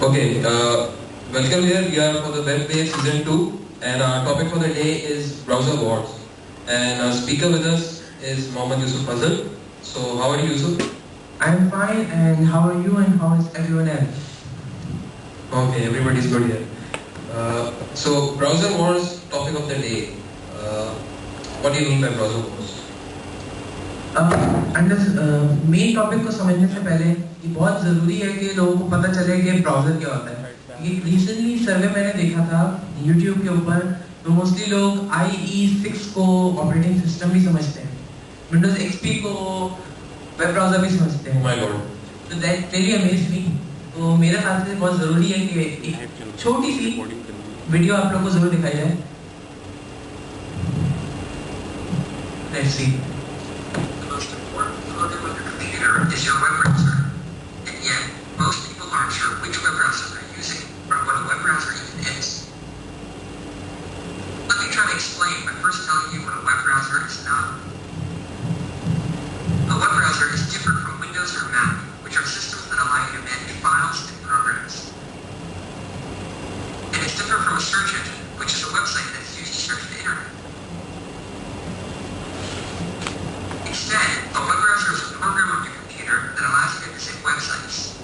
Okay, welcome here. We are for the WebWave Season 2 and our topic for the day is browser wars. And our speaker with us is Mohammed Yusuf Fazal. So, how are you, Yusuf? I'm fine, and how are you and how is everyone else? Okay, everybody's good here. So, browser wars, topic of the day. What do you mean by browser wars? Main topic को समझने से पहले ये बहुत ज़रूरी है कि लोगों को पता चले कि ब्राउज़र क्या होता है। ये रिसेंटली सर्वे मैंने देखा था YouTube के ऊपर, तो मोस्टली लोग IE6 को ऑपरेटिंग सिस्टम भी समझते हैं, Windows XP को वेब ब्राउज़र भी समझते हैं। My God. तो दैट रियली अमेज़्ड मी। तो मेरे ख्याल से बहुत ज़रूरी है कि एक छोटी सी वीडियो आप लोगों को ज़रूर दिखाई जाए। Let's see. Is your web browser. And yet, most people aren't sure which web browser they're using or what a web browser even is. Let me try to explain by first telling you what a web browser is not. A web browser is different from Windows or Mac, which are systems that allow you to manage files and programs. And it's different from a search engine, which is a website that's used to search the internet. Instead, a web browser is a program on your that allows you to visit websites.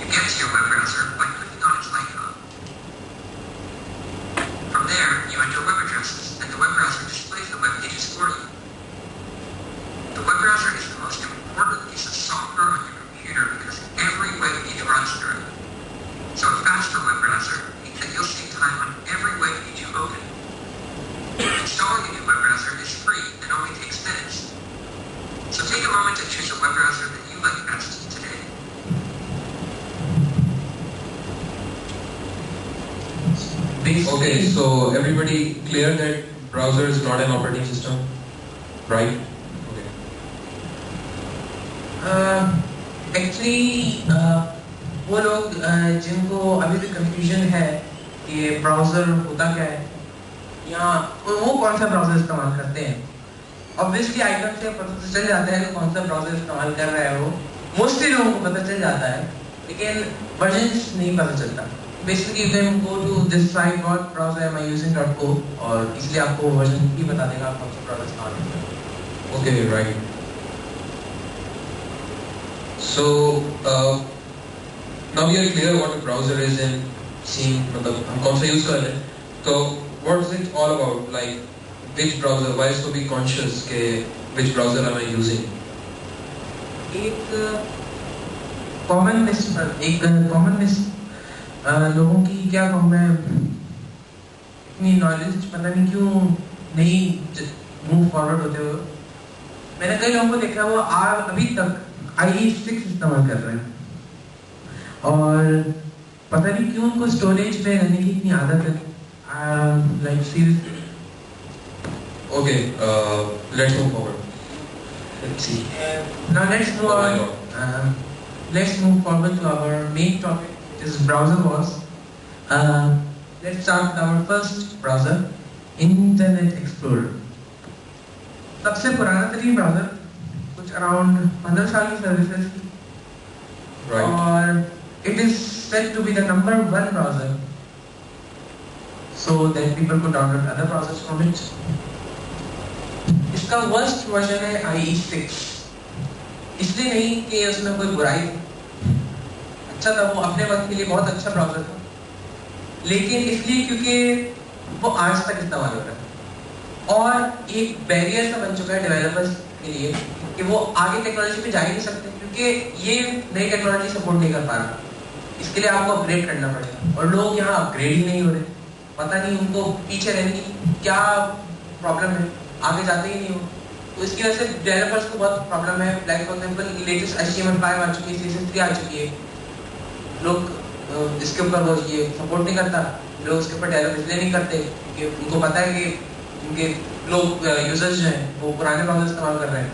You get to your web browser by clicking on its icon. From there, you enter web addresses, and the web browser displays the web pages for you. The web browser is the most important piece of software on your computer because every web page runs through it. So a faster web browser means that you'll save time on every web page you open. Installing a new web browser is free and only takes minutes. So take a moment to choose a web browser that you like best today. Okay, so everybody clear that browser is not an operating system, right? Okay. Actually, वो लोग जिनको अभी भी confusion है कि browser होता क्या है या वो कौन सा ब्राउज़र इस्तेमाल करते हैं, ऑब्वियसली आइकन से पता तो चल जाता है कि कौन सा ब्राउज़र इस्तेमाल कर रहा है वो, मोस्टली लोगों को पता चल जाता है, लेकिन वर्जन्स नहीं पता चलता। Basically you can go to this site whatbrowseramiusing.co और इसलिए आपको वर्जन भी बता देगा आप कौन सा ब्राउज़र इस्तेमाल कर रहे हैं। Okay, right. So now we are clear what a browser is and seeing मतलब हम कौन सा यूज कर रहे हैं, तो what is it all about, like which browser, why is to be conscious के which browser am I using? एक कॉमननेस लोगों की क्या कहूँ मैं, इतनी नॉलेज पता नहीं क्यों नहीं मूव फॉरवर्ड होते हुए। मैंने कई लोगों को देखा वो अभी तक IE6 इस्तेमाल कर रहे हैं और पता नहीं क्यों उनको स्टोरेज पे रहने की इतनी आदत है, like seriously. Okay, let's move forward. Let's see. Now let's move forward to our main topic, which is browser wars. Let's start with our first browser, Internet Explorer. सबसे पुराना तरीन ब्राउज़र कुछ अराउंड 15 साल की सर्विसेज की, और it is said to be the #1 browser, so that people could download other browsers from it. इसका worst version है IE6, इसलिए नहीं कि उसमें कोई बुराई थी, अच्छा था, वो अपने वक्त के लिए बहुत अच्छा ब्राउज़र था, लेकिन इसलिए क्योंकि वो आज तक इस्तेमाल हो रहा है और एक बैरियर सा बन चुका है डेवलपर्स के लिए कि वो आगे टेक्नोलॉजी पे जा ही नहीं सकते क्योंकि ये नई टेक्नोलॉजी सपोर्ट नहीं कर पा रहा। इसके लिए आपको अपग्रेड करना पड़ेगा और लोग यहाँ अपग्रेड ही नहीं हो रहे, पता नहीं उनको पीछे रहने की क्या प्रॉब्लम है, आगे जाते ही नहीं हो। तो इसकी वजह से डेवलपर्स को बहुत प्रॉब्लम है। Like for example latest HTML5 आ चुकी है, Season3 आ चुकी है, लोग इसके ऊपर वो ये सपोर्ट नहीं करता, लोग उसके ऊपर डेवलप इसलिए नहीं करते कि उनको पता है कि उनके लोग यूजर्स जो हैं वो पुराने ब्राउज़र इस्तेमाल कर रहे हैं।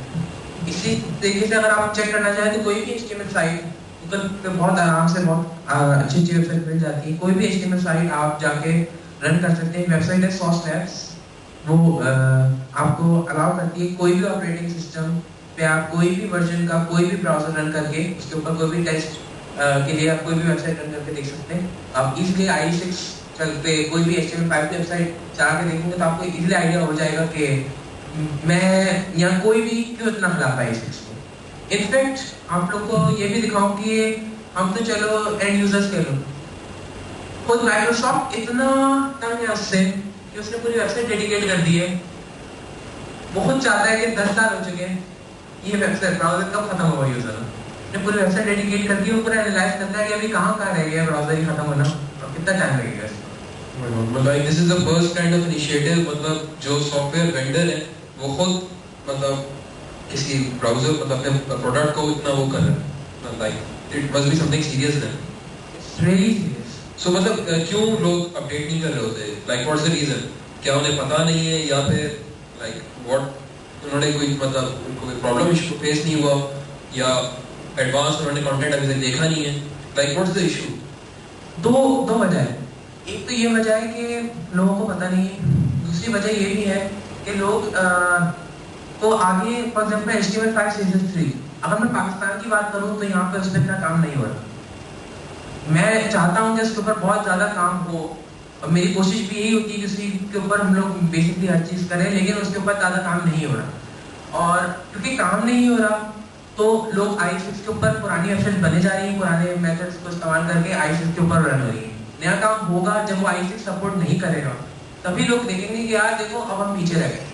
इसी तरीके से अगर आप चेक करना चाहें तो कोई भी HTML साइट गूगल पे बहुत आराम से बहुत अच्छी वेबसाइट मिल जाती है, कोई भी HTML साइट आप जाके रन कर सकते हैं। वेबसाइट है सॉस लैब्स, वो आपको अलाउ करती है कोई भी ऑपरेटिंग सिस्टम पे आप कोई भी वर्जन का कोई भी ब्राउज़र रन करके उसके ऊपर कोई भी टेस्ट के लिए आप कोई भी वेबसाइट रन करके देख सकते हैं। आप इजीली IE6 चल पे कोई भी HTML5 की वेबसाइट चला के देखेंगे तो आपको इजीली आइडिया हो जाएगा कि मैं या कोई भी क्यों इतना खिला पाया IE6 को। इनफैक्ट आप लोग को ये भी दिखाऊं कि हम तो चलो एंड यूजर्स के लोग, खुद माइक्रोसॉफ्ट इतना तंग है उससे कि उसने पूरी वेबसाइट डेडिकेट कर दी है। बहुत चाहता है कि 10 साल हो चुके हैं ये वेबसाइट ब्राउजर कब खत्म होगा, यूजर ने पूरी वेबसाइट डेडिकेट कर दी, वो पूरा एनालाइज करता है कि अभी कहाँ रह गया ब्राउजर ही खत्म होना और कितना टाइम लगेगा इसको। मतलब this is the first kind of initiative, मतलब जो सॉफ्टवेयर वेंडर है वो खुद मतलब किसी ब्राउजर मतलब अपने प्रोडक्ट को इतना वो कर रहा है, like it must be something serious then. It's really serious. So मतलब क्यों लोग अपडेट नहीं कर रहे होते, लाइक व्हाट्स द रीजन? क्या उन्हें पता नहीं है या फिर लाइक व्हाट उन्होंने कोई मतलब कोई प्रॉब्लम इशू फेस नहीं हुआ या एडवांस उन्होंने कंटेंट अभी तक देखा नहीं है, लाइक व्हाट्स द इशू? दो वजह है। एक तो ये वजह है कि लोगों को पता नहीं है, दूसरी वजह ये भी है कि लोग तो आगे फॉर एग्जाम्पल HTML5 सीजन 3, अगर मैं पाकिस्तान की बात करूं तो यहाँ पे उस पर इतना काम नहीं हो रहा। मैं चाहता हूँ कि इसके ऊपर बहुत ज़्यादा काम हो और मेरी कोशिश भी यही होती है कि उसी के ऊपर हम लोग बेसिकली हर चीज़ करें, लेकिन उसके ऊपर ज़्यादा काम नहीं हो रहा। और क्योंकि काम नहीं हो रहा तो लोग IE6 के ऊपर पुरानी वेबसाइट बने जा रही है, पुराने मेथड्स को इस्तेमाल करके IE6 के ऊपर रन हो रही है। नया काम होगा जब वो IE6 सपोर्ट नहीं करेगा, तभी लोग देखेंगे कि यार देखो अब हम पीछे रह गए,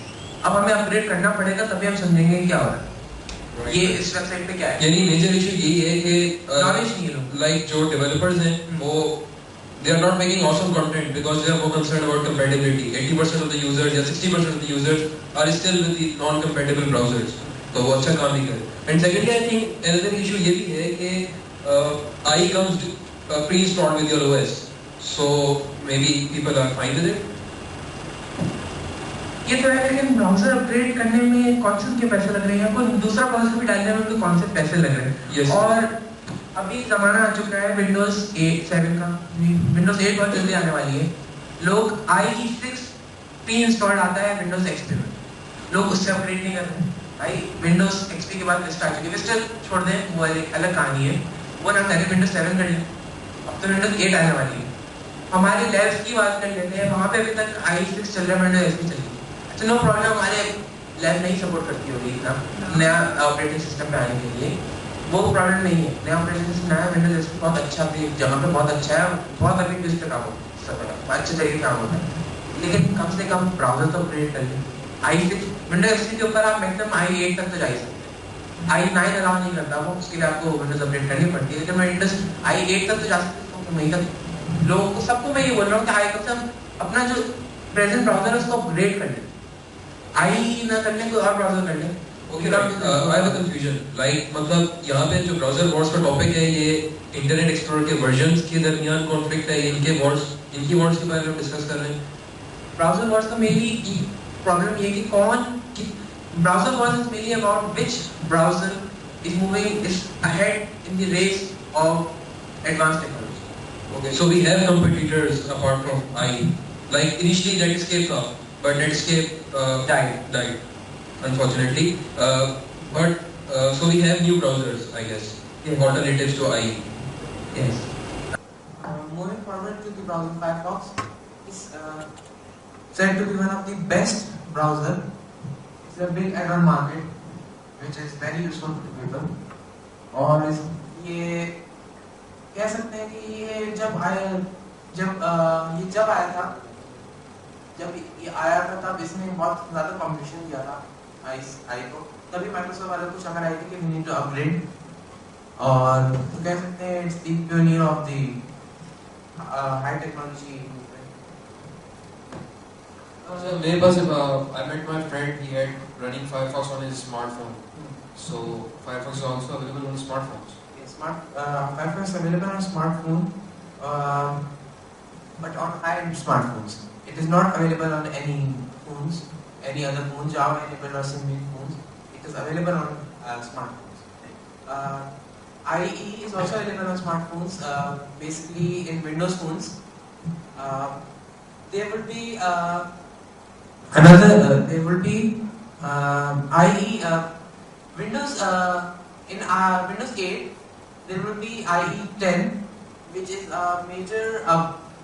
अब हमें अपग्रेड करना पड़ेगा, तभी हम समझेंगे क्या हो रहा है, ये इस वेबसाइट पे क्या है। यानी मेजर इशू यही है कि नॉलेज नहीं है लोग, लाइक जो डेवलपर्स हैं वो they are not making awesome content because they are more concerned about compatibility. 80% of the users या 60% of the users are still with the non-compatible browsers, तो वो अच्छा काम नहीं करे। And secondly, I think another issue ये भी है कि IE comes pre-installed with your OS, so maybe people are fine with it. ये तो है, लेकिन ब्राउजर अपग्रेड करने में कौन से उनके पैसे लग रहे हैं, कोई दूसरा ब्राउजर भी डालने में उनके कौन से पैसे लग रहे हैं। Yes. और अभी जमाना आ चुका है विंडोज 8 7 का, विंडोज 8 बहुत जल्दी आने वाली है। लोग IE6 प्री इंस्टॉल्ड आता है विंडोज XP में, लोग उससे अपग्रेड नहीं कर रहे हैं। भाई विंडोज XP के बाद विस्टा आ चुकी है, विस्टा छोड़ दें वो एक अलग कहानी है, वो ना पहले विंडोज 7 कर लें, अब तो विंडोज 8 आने वाली है। हमारे लैब्स की बात कर लेते हैं, वहाँ पे अभी तक IE6 चल रहा है, विंडोज XP चल रही है। अच्छा नो प्रॉब्लम, हमारे लैब नहीं सपोर्ट करती होगी इतना नया ऑपरेटिंग सिस्टम पे आने के लिए, वो प्रॉब्लम नहीं है। नया ऑपरेटिंग सिस्टम नया विंडोज XP बहुत अच्छा भी जगह पे बहुत अच्छा है, बहुत अभी भी उस पर काम होता है, अच्छे तरीके काम होता है, लेकिन कम से कम ब्राउजर तो अपग्रेड कर लें। IE6 विंडोज XP के ऊपर आप मैक्सिमम IE8 तक तो जा ही सकते हैं, IE9 अलाउ नहीं करता वो, उसके लिए आपको विंडोज अपग्रेड करनी पड़ती है, लेकिन मैं विंडोज IE8 तक तो जा सकते हैं। वहीं तक लोगों को सबको मैं ये बोल रहा हूँ कि कम से कम अपना जो प्रेजेंट ब्राउजर है उसको अपग्रेड कर लें, IE ना करने कोई और ब्राउजर कर लें। Okay, I have a confusion. Like मतलब यहाँ पे जो ब्राउजर वॉर्स का टॉपिक है ये इंटरनेट एक्सप्लोरर के वर्जन्स के दरमियान कॉन्फ्लिक्ट है, इनकी वॉर्स के बारे में हम डिस्कस कर रहे हैं। ब्राउजर वॉर्स का मेनली प्रॉब्लम ये कि browser wars is mainly about which browser is moving is ahead in the race of advance technology. Okay, so we have competitors apart from IE. Like initially Netscape था, but Netscape died. Unfortunately, so we have new browsers, I guess, alternatives to IE. Yes. Moving forward to the browser, Firefox is said to be one of the best browser. It's a big add-on market, which is very useful to people. और ये कह सकते हैं कि ये जब ये आया था तब इसने बहुत ज़्यादा कंपटीशन किया था आई को, तभी माइक्रोसॉफ्ट वाले को समझ आई थी कि वी नीड टू अपग्रेड, और तो कह सकते हैं it's the pioneer of the high technology movement. So मेरे पास I met my friend, he had running Firefox on his smartphone. So Firefox is also available on smartphones. Firefox is available on smartphone, but on high-end smartphones. It is not available on any phones, any other phones, Java enabled or Symbian phones. It is available on smartphones. IE is also available on smartphones. Basically, in Windows phones, there will be IE Windows in Windows 8. there will be IE 10, which is a major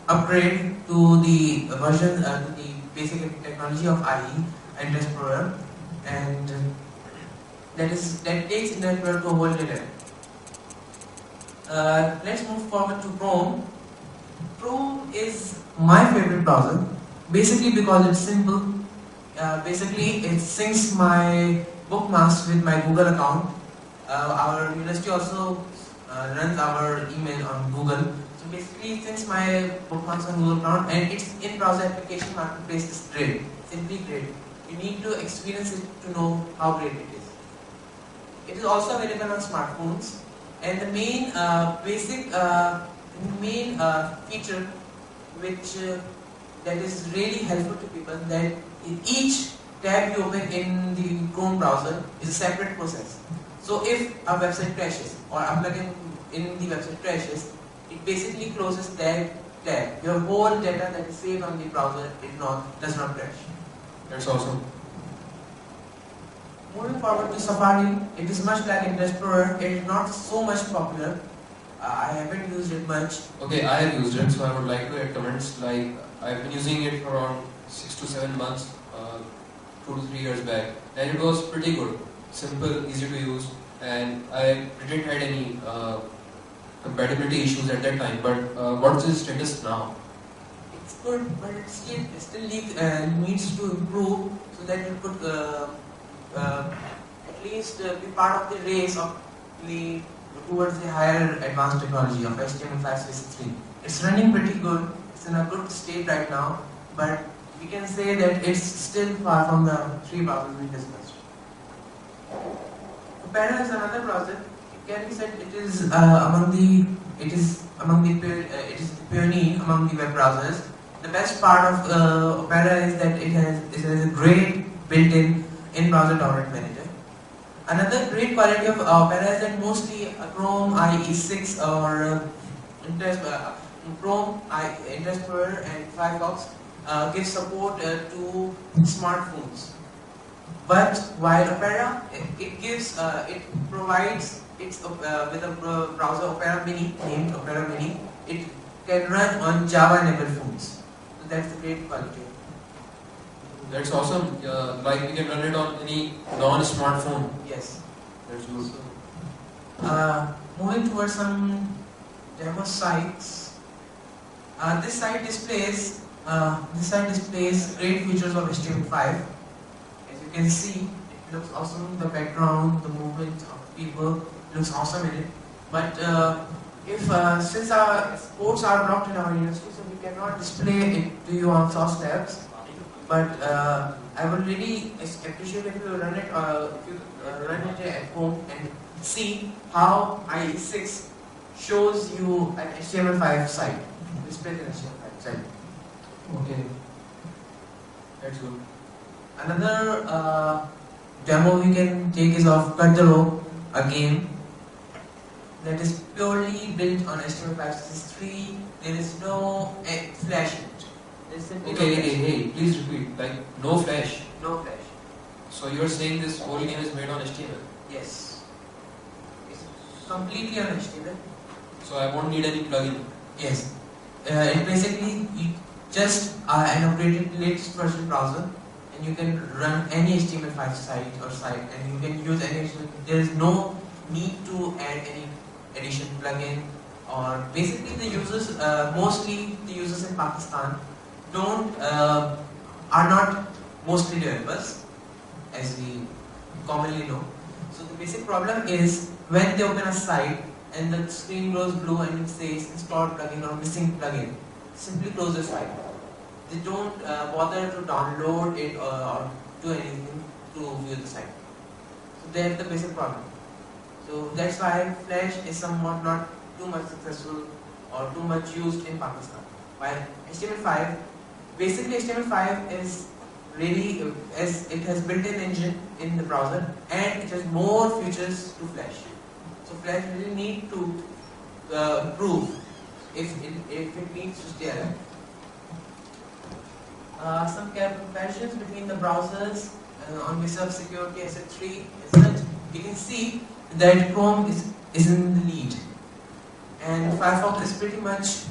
upgrade to the version, to the basic technology of IE and Explorer, and that takes Explorer to a whole new level. Let's move forward to Chrome. Chrome is my favorite browser, basically because it's simple. Basically, it syncs my bookmarks with my Google account. Our university also runs our email on Google. So basically, it syncs my bookmarks on Google account, and its in-browser application marketplace is great, simply great. You need to experience it to know how great it is. It is also available on smartphones, and the main feature which that is really helpful to people, that in each tab you open in the Chrome browser is a separate process. So if a website crashes or a plugin in the website crashes, it basically closes that tab. Your whole data that is saved on the browser does not crash. That's awesome. Moving forward to Safari, it is much like Internet Explorer. It is not so much popular. I haven't used it much. Okay, I have used it, so I would like to add comments. Like, I've been using it for around 6 to 7 months, 2 to 3 years back, and it was pretty good. Simple, easy to use, and I didn't had any compatibility issues at that time. But what's the status now? It's good, but it still needs to improve so that it could at least be part of the race of towards the higher advanced technology of HTML5 CSS3. It's running pretty good. It's in a good state right now, but we can say that it's still far from the 3 browsers we discussed. Opera is another browser. It can be said it is the pioneer among the web browsers. The best part of Opera is that it has a great built-in in-browser download manager. Another great quality of Opera is that mostly Chrome IE6 or Chrome, Internet Explorer and Firefox give support to smartphones. But while Opera, it provides with a browser Opera Mini, named Opera Mini, it can run on Java-enabled phones. So that's the great quality. That's awesome. Like, we can run it on any non-smartphone. Yes. That's good. Moving towards some demo sites. This site displays great features of HTML5. As you can see, it looks awesome. The background, the movement of people looks awesome in it. But since our ports are blocked in our university, so we cannot display it to you on source tabs. But I would really appreciate if you run it at home and see how IE6 shows you an HTML5 site, displays an HTML5 site. Okay, that's good. Another demo we can take is of Cut the Rope, a game that is purely built on HTML5 CSS3. There is no Flash in it. Okay, hey, please repeat. Like, no Flash. No Flash. So you're saying this whole game is made on HTML? Yes. It's completely on HTML. So I won't need any plugin. Yes. It basically just an upgraded latest version browser, and you can run any HTML5 site, and you can use any. There is no need to add any additional plugin, or basically the users, mostly the users in Pakistan, are not mostly developers, as we commonly know. So the basic problem is when they open a site and the screen goes blue and it says install plugin or missing plugin, simply close the site. They don't bother to download it or do anything to view the site. So that's the basic problem. So that's why Flash is somewhat not too much successful or too much used in Pakistan. While HTML5, basically HTML5 is really, as it has built-in engine in the browser, and it has more features to Flash. So Flash really need to improve if it needs to stay alive. Some comparisons between the browsers on basis of security SF3 is that you can see that Chrome is in the lead. and Firefox is pretty much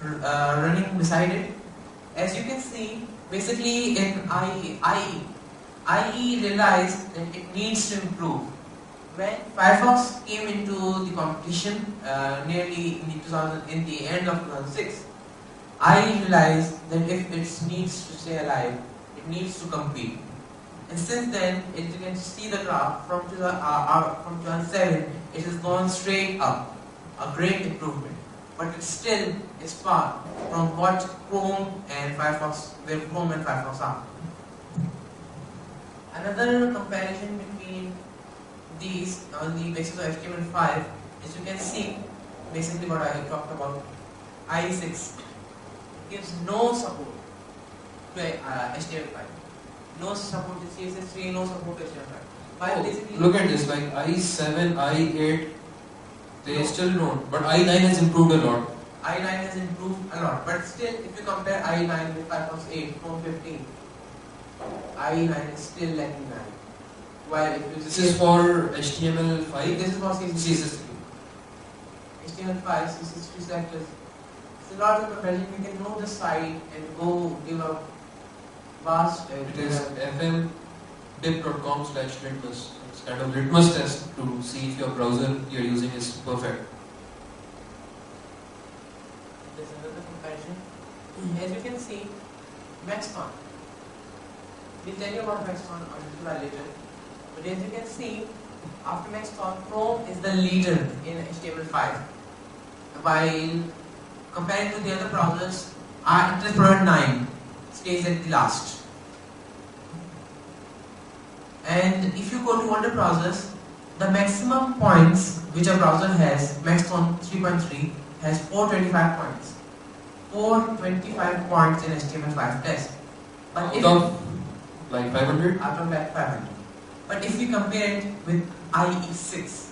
running beside it. As you can see, basically in IE realized that it needs to improve. When Firefox came into the competition nearly in the end of 2006, IE realized that if it needs to stay alive, it needs to compete. And since then, as you can see the graph from 2007, it has gone straight up, a great improvement. But it still is far from what Chrome and Firefox are. Another comparison between these on the basis of HTML5 is you can see basically what I talked about. IE6 gives no support to HTML5. No support to CSS3, no support to HTML5. Basically Look at this, like I7, I8, they still don't. But I9 has improved a lot. I9 has improved a lot. But still, if you compare I9 with Firefox 8, Chrome 15, I9 is still lagging behind. While if you This is for HTML5. This is for CSS3. HTML5, CSS3 selectors. It's a lot of comparison. You can know the site and go give out vast. It is fmbib.com/litmus. It's kind of litmus test to see if your browser you're using is perfect. There's another comparison. As you can see, Maxcon. We'll tell you about Maxcon a little while later. But as you can see, after Maxcon, Chrome is the leader in HTML5. While comparing to the other browsers, Internet Explorer 9 stays at the last. And if you go to other browsers, the maximum points which a browser has, Maxcon 3.3, has 425 points. 425 points in HTML5 test. But Out of like 500? Out of like 500. But if we compare it with IE6,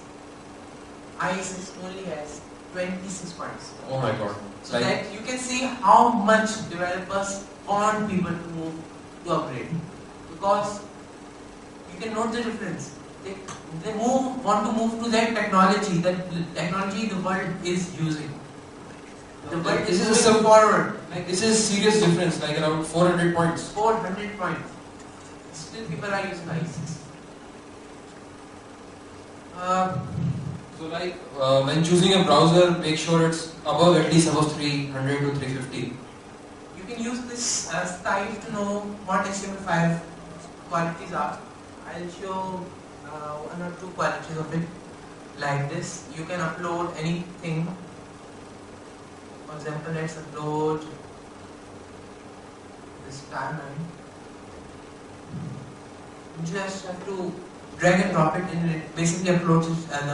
IE6 only has 26 points. Oh my god. So that you can see how much developers want people to move to upgrade. Because you can note the difference. They want to move to that technology the world is using. The world is moving forward. Like this is serious difference, like around 400 points. 400 points. Still people are using IE6. So like when choosing a browser, make sure it's above at least above 300 to 350. You can use this style to know what HTML5 qualities are. I'll show one or two qualities of it like this. You can upload anything. For example, let's upload this timeline. You just have to drag and drop it and it basically uploads it as a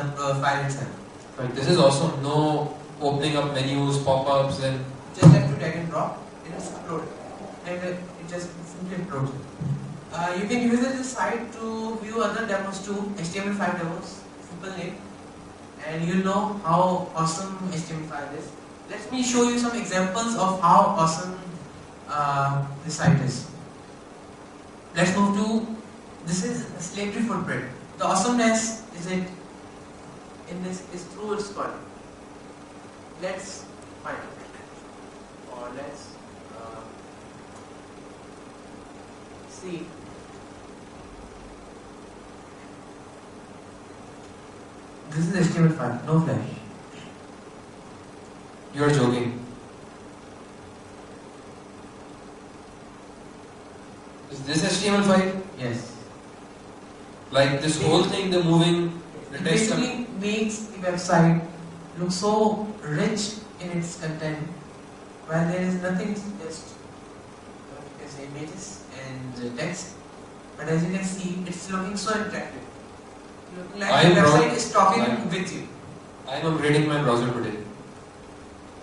file itself. Right. This is awesome. No opening up menus, pop-ups, and just have to drag and drop and it's uploaded. And it just simply uploads it. You can use this site to view other demos too, HTML5 demos, simple name, and you'll know how awesome HTML5 is. Let me show you some examples of how awesome this site is. Let's move to, this is a slavery footprint. The awesomeness is it in this is through its column. Let's find it, or let's see. This is HTML5, no flash. you are joking. Is this HTML5? Yes. Like this whole thing, the moving, the It text. basically makes the website look so rich in its content, while there is nothing, just images and text. But as you can see, it's looking so attractive. Looking like the website is talking with you. I am upgrading my browser today.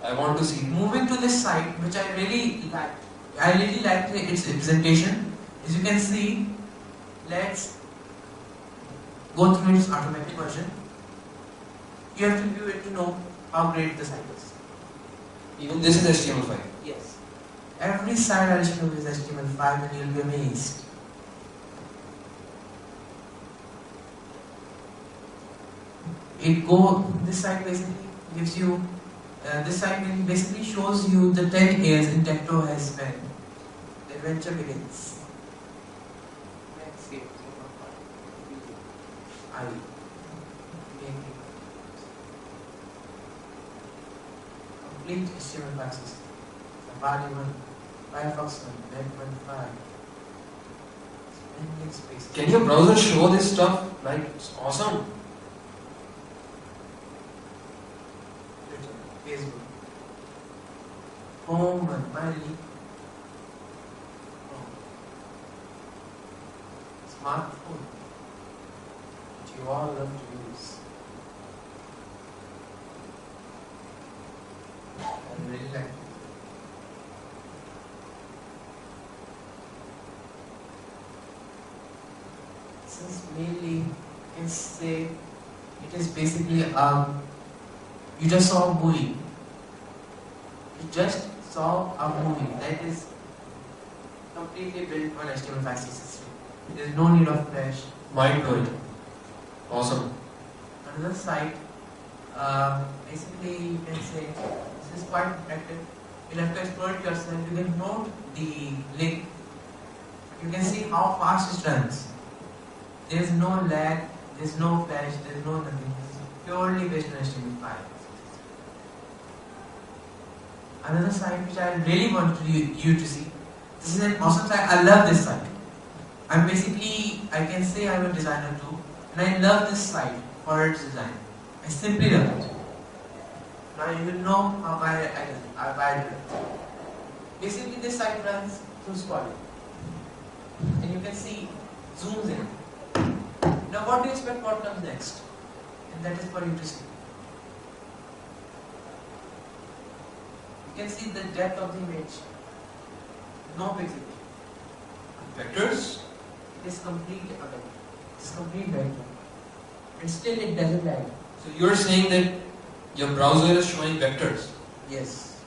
I want to see. Moving to this site, which I really liked. I really liked its representation. As you can see, let's go through its automatic version. You have to view it to know how great the site is. Even this is HTML5. Yes. Every site I'll show you is HTML5 and you'll be amazed. This site basically gives you This site basically shows you the 10 years in TechTalk has spent. The adventure begins. Let's see. I complete HTML5 system. Safari 1, Firefox 1, Web 1.5. Space. Can your browser show this stuff? Like, it's awesome. Twitter, Facebook, home and money, smartphone, which you all love to use. I really like it. Since mainly you can say it is basically you just saw a movie. You just saw a movie that is completely built on HTML5 CSS3. There is no need of Flash. Mind blowing. Awesome. Another site, basically you can say this is quite interactive. You'll have to explore it yourself. You can note the link. You can see how fast it runs. There is no lag, there is no flash, there is no nothing. It's purely based on HTML5. Another site which I really want you to see. This is an awesome site. I love this site. I'm basically, I can say I'm a designer too, and I love this site for its design. I simply love it. Now you will know how I do it. Basically, this site runs through Squad, and you can see zooms in. Now what do you expect what comes next? And that is for you to see. You can see the depth of the image. No pixelation. Vectors? It is complete vector. It is complete vector. And still it doesn't lag. So you're saying that your browser is showing vectors? Yes.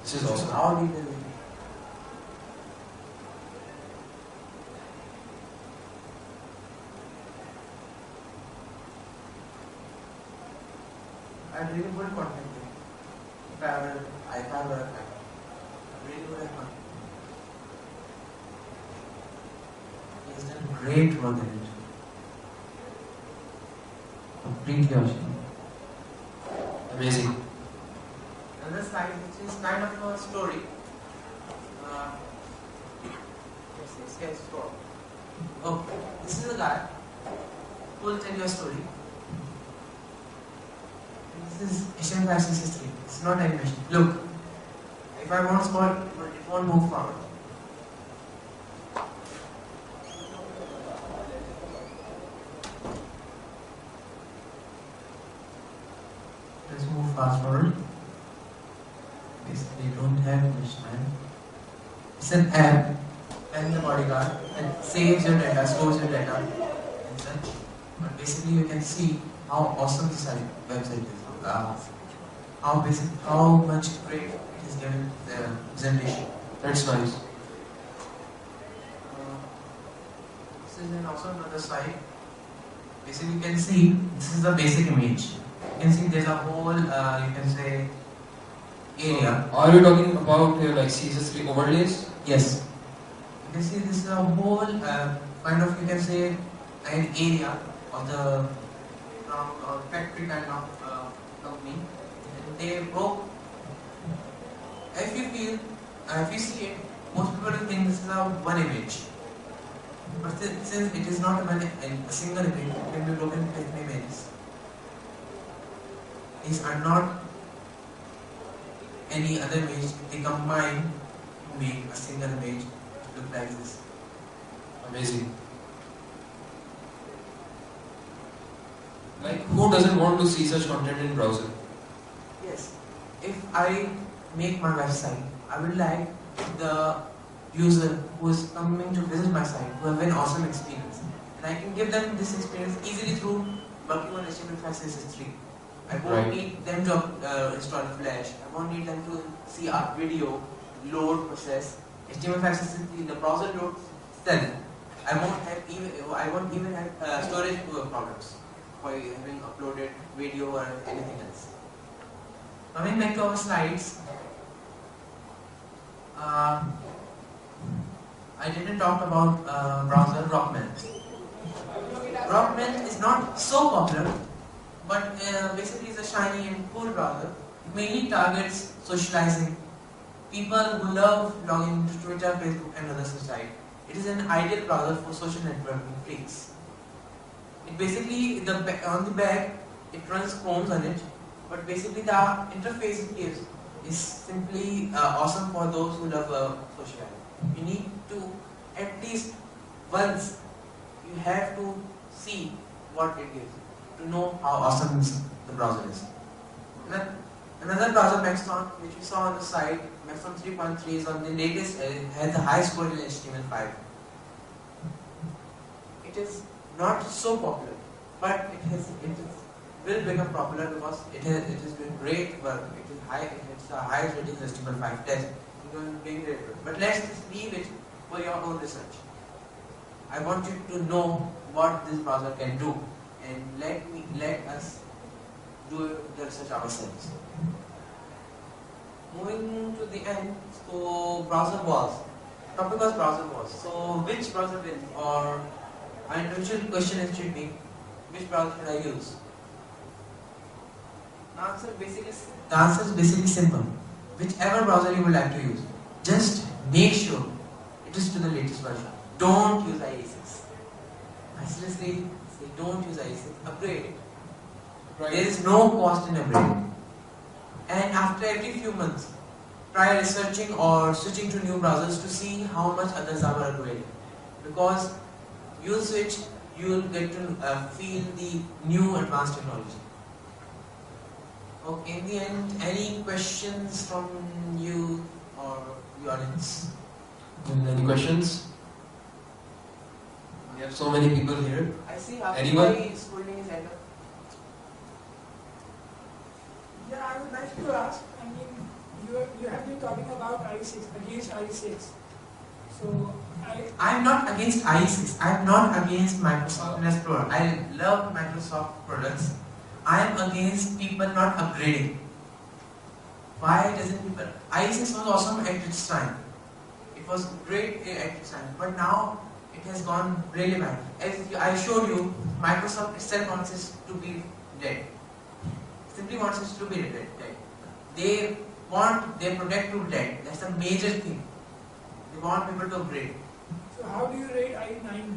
This is awesome. How detailed it is. I really good content. If I have really good at content. He has done great work in it. Completely awesome. Amazing. Another side which is kind of a story. Let's say story. Oh, this is a guy who will tell you a story. This is HTML5 CSS3. It's not animation. Look, if I want to scroll, it won't move forward. Let's move fast forward. Basically, don't have much time. It's an app and the bodyguard that saves your data, stores your data, and such. But basically, you can see how awesome this website is. How much great it is given the presentation. That's nice. This is also another site. Basically, you can see this is the basic image. You can see there's a whole, you can say, area. So, are you talking about like CSS3 overlays? Yes. You can see this is a whole kind of, you can say, an area of the factory kind of company. And they broke. If you see it, most people will think this is a one image. But since it is not a single image, it can be broken into many images. These are not any other image. They combine to make a single image look like this. Amazing. Like, who doesn't want to see such content in browser? Yes. If I make my website, I would like the user who is coming to visit my site to have an awesome experience. And I can give them this experience easily through working on HTML5 CSS3. I won't need them to install Flash. I won't need them to see a video, load process. HTML5 CSS3, the browser loads itself. I won't even have storage problems for having uploaded video or anything else. Coming back to our slides, I didn't talk about browser Rockman. Rockman is not so popular, but basically it's a shiny and cool browser. It mainly targets socializing, people who love logging into Twitter, Facebook and other such sites. It is an ideal browser for social networking freaks. It basically, on the back, it runs Chrome on it, but basically the interface it gives is simply awesome for those who love socializing. You need to, at least once, you have to see what it gives to know how awesome the browser is. Another browser, Maxon, which we saw on the side, Maxon 3.3 is on the latest, has the highest score in HTML5. It is not so popular, but it will become popular because it is doing great work. It's the highest rating HTML5 test. But let's just leave it for your own research. I want you to know what this browser can do, and let us do the research ourselves. Moving to the end, so browser wars. Topic was browser wars. So which browser wins? Or an initial question it should be, which browser should I use? The answer is basically simple. Whichever browser you would like to use, just make sure it is to the latest version. Don't use IE6. I seriously say don't use IE6. Upgrade it. Right. There is no cost in upgrading. And after every few months, try researching or switching to new browsers to see how much others are upgrading. Because you'll switch, you'll get to feel the new advanced technology. Okay, in the end, any questions from you or the audience? Any questions? We have so many people here. I see Anyone? is holding his hand up. Yeah, I would like to ask, I mean, you have been talking about IE6, against IE6. So, I'm not against IE6. I'm not against Microsoft Explorer. I love Microsoft products. I am against people not upgrading. Why doesn't people? IE6 was awesome at its time. It was great at its time, but now it has gone really bad. As I showed you, Microsoft itself wants it to be dead. Simply wants it to be dead. They want their product to be dead. That's a major thing. They want people to upgrade. So how do you rate IE9,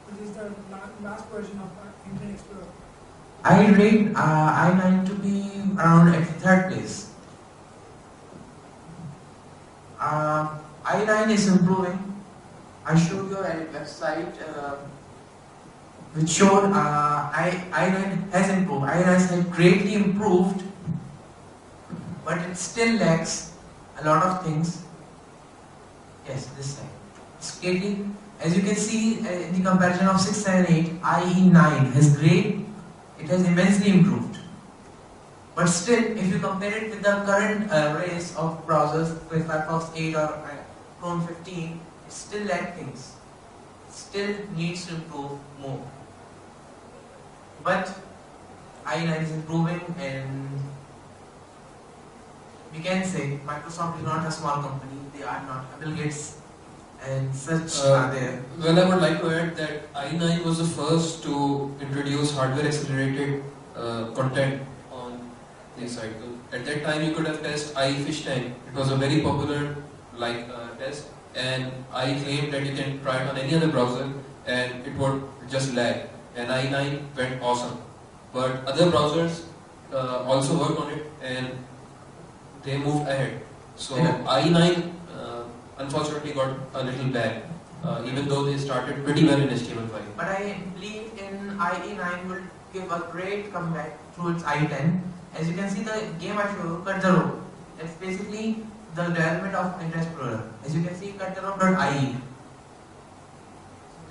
which is the last version of Internet Explorer? I rate i9 to be around at third place. i9 is improving. I showed you a website which showed i9 has improved. i9 has greatly improved, but it still lacks a lot of things. Yes, this side. It's greatly, as you can see in the comparison of 6, 7, 8, IE9 has it has immensely improved. But still, if you compare it with the current race of browsers with Firefox 8 or Chrome 15, it still lacks things. It still needs to improve more. But IE9 is improving, and we can say Microsoft is not a small company. They are not. Bill Gates and such are there. Well, I would like to add that IE9 was the first to introduce hardware accelerated content on the cycle. At that time, you could have tested IE Fish Tank. It was a very popular test, and I claimed that you can try it on any other browser, and it would just lag. And IE9 went awesome. But other browsers also worked on it, and they moved ahead. So IE9 unfortunately got a little bad, even though they started pretty well in HTML5. But I believe in IE9 will give a great comeback through its IE10. As you can see, the game I showed you, Cut the Rope. That's basically the development of Internet Explorer. As you can see, cuttherope.ie.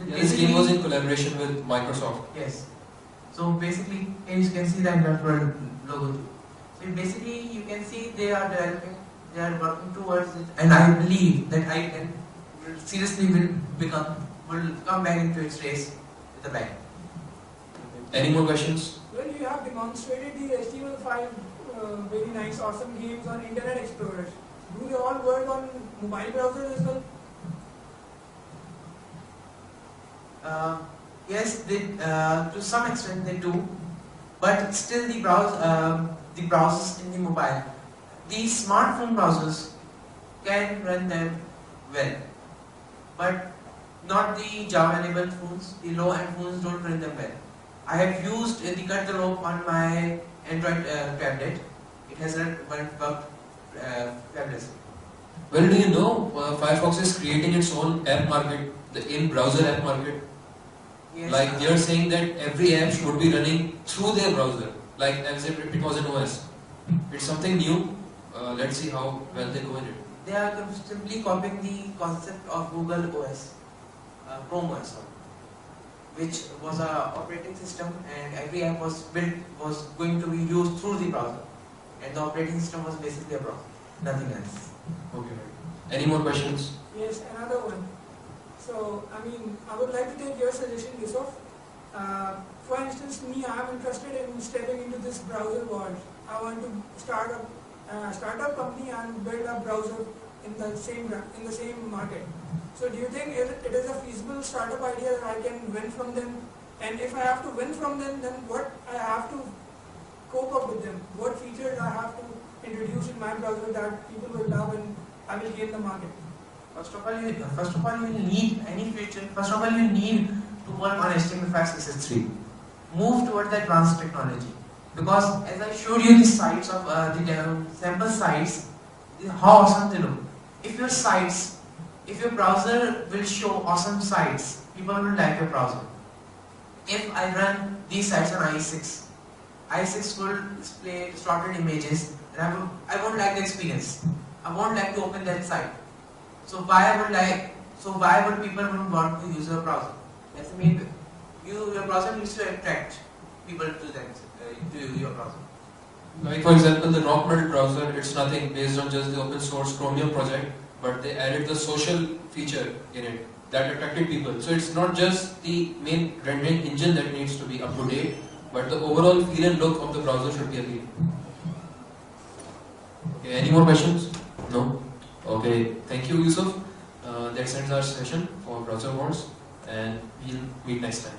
This game was in collaboration with Microsoft. Yes. So basically, here you can see the Internet Explorer logo too. So basically, you can see they are developing. They are working towards it, and I believe that IE10 seriously will become will come back into its race with a bang. Any more questions? Well, you have demonstrated the HTML5 very nice, awesome games on Internet Explorer. Do they all work on mobile browsers as well? Yes, to some extent they do, but still the browsers in the mobile, the smartphone browsers can run them well, but not the Java-enabled phones. The low-end phones don't run them well. I have used the cut the rope on my Android tablet. It has worked fabulously. Well, do you know Firefox is creating its own app market, the in-browser app market? Yes, Like they are saying that every app should be running through their browser, like as if it was an OS. It's something new. Let's see how well they go in it. they are simply copying the concept of Google OS, Chrome OS, which was a operating system, and every app was going to be used through the browser, and the operating system was basically a browser, nothing else. Okay. Any more questions? Yes, another one. So, I mean, I would like to take your suggestion, Yusuf. For instance, me, I am interested in stepping into this browser world. I want to start a company and build a browser in the same market. So, do you think it is a feasible startup idea that I can win from them? And if I have to win from them, then what I have to cope up with them? What features I have to introduce in my browser that people will love and I will gain the market? First of all, you need any feature. First of all, you need to work on HTML5 CSS3. Move towards the advanced technology, because as I showed you the sites of the sample sites, how awesome they look. If your browser will show awesome sites, people will like your browser. If I run these sites on i6 will display distorted images, and I won't like the experience. I won't like to open that site. So why would people want to use your browser? That's the main way. Your browser needs to attract people to your browser. Like for example, the Rockmelt browser, it's nothing based on just the open source Chromium project, but they added the social feature in it that attracted people. So it's not just the main rendering engine that needs to be up to date, but the overall feel and look of the browser should be appealing. Okay, any more questions? No? Okay, thank you, Yusuf. That ends our session for Browser Wars, and we'll meet next time.